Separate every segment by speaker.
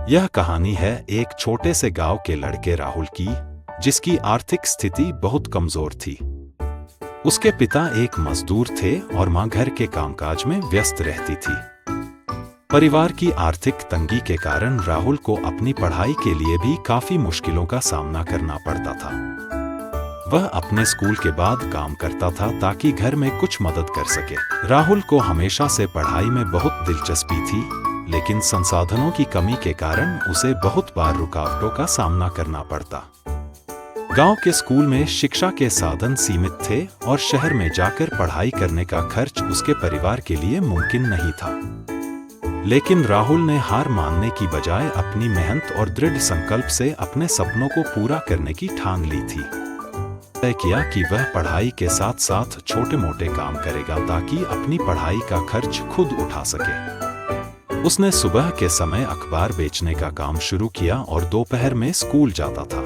Speaker 1: यह कहानी है एक छोटे से गांव के लड़के राहुल की, जिसकी आर्थिक स्थिति बहुत कमजोर थी। उसके पिता एक मजदूर थे और मां घर के कामकाज में व्यस्त रहती थी। परिवार की आर्थिक तंगी के कारण राहुल को अपनी पढ़ाई के लिए भी काफी मुश्किलों का सामना करना पड़ता था। वह अपने स्कूल के बाद काम करता था ताकि घर में कुछ मदद कर सके। राहुल को हमेशा से पढ़ाई में बहुत दिलचस्पी थी, लेकिन संसाधनों की कमी के कारण उसे बहुत बार रुकावटों का सामना करना पड़ता। गांव के स्कूल में शिक्षा के साधन सीमित थे और शहर में जाकर पढ़ाई करने का खर्च उसके परिवार के लिए मुमकिन नहीं था। लेकिन राहुल ने हार मानने की बजाय अपनी मेहनत और दृढ़ संकल्प से अपने सपनों को पूरा करने की ठान ली थी। तय किया कि वह पढ़ाई के साथ साथ छोटे मोटे काम करेगा ताकि अपनी पढ़ाई का खर्च खुद उठा सके। उसने सुबह के समय अखबार बेचने का काम शुरू किया और दोपहर में स्कूल जाता था।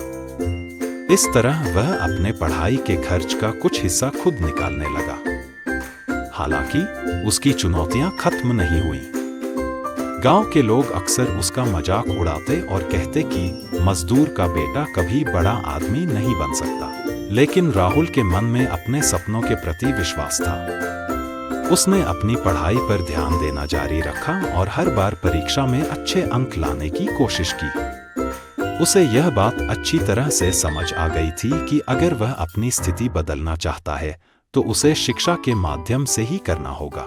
Speaker 1: इस तरह वह अपने पढ़ाई के खर्च का कुछ हिस्सा खुद निकालने लगा। हालांकि उसकी चुनौतियां खत्म नहीं हुईं। गांव के लोग अक्सर उसका मजाक उड़ाते और कहते कि मजदूर का बेटा कभी बड़ा आदमी नहीं बन सकता। लेकिन राहुल के मन में अपने सपनों के प्रति विश्वास था। उसने अपनी पढ़ाई पर ध्यान देना जारी रखा और हर बार परीक्षा में अच्छे अंक लाने की कोशिश की। उसे यह बात अच्छी तरह से समझ आ गई थी कि अगर वह अपनी स्थिति बदलना चाहता है तो उसे शिक्षा के माध्यम से ही करना होगा।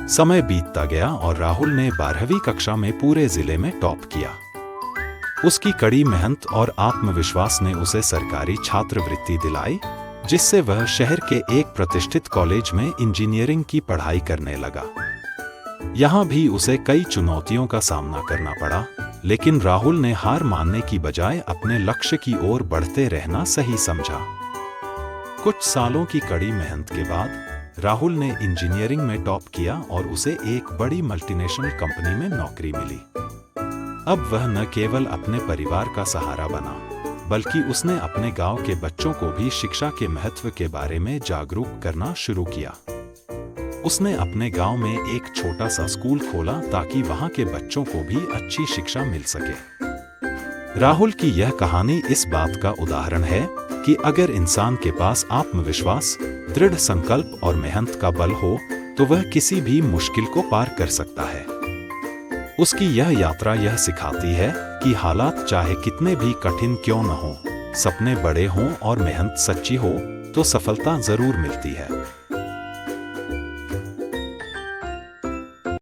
Speaker 1: समय बीतता गया और राहुल ने 12वीं कक्षा में पूरे जिले में टॉप किया। उसकी कड़ी मेहनत और आत्मविश्वास ने उसे सरकारी छात्रवृत्ति दिलाई, जिससे वह शहर के एक प्रतिष्ठित कॉलेज में इंजीनियरिंग की पढ़ाई करने लगा। यहाँ भी उसे कई चुनौतियों का सामना करना पड़ा, लेकिन राहुल ने हार मानने की बजाय अपने लक्ष्य की ओर बढ़ते रहना सही समझा। कुछ सालों की कड़ी मेहनत के बाद राहुल ने इंजीनियरिंग में टॉप किया और उसे एक बड़ी मल्टीनेशनल कंपनी में नौकरी मिली। अब वह न केवल अपने परिवार का सहारा बना, बल्कि उसने अपने गांव के बच्चों को भी शिक्षा के महत्व के बारे में जागरूक करना शुरू किया। उसने अपने गांव में एक छोटा सा स्कूल खोला ताकि वहां के बच्चों को भी अच्छी शिक्षा मिल सके। राहुल की यह कहानी इस बात का उदाहरण है कि अगर इंसान के पास आत्मविश्वास, दृढ़ संकल्प और मेहनत का बल हो तो वह किसी भी मुश्किल को पार कर सकता है। उसकी यह यात्रा यह सिखाती है कि हालात चाहे कितने भी कठिन क्यों न हो, सपने बड़े हों और मेहनत सच्ची हो तो सफलता जरूर मिलती है।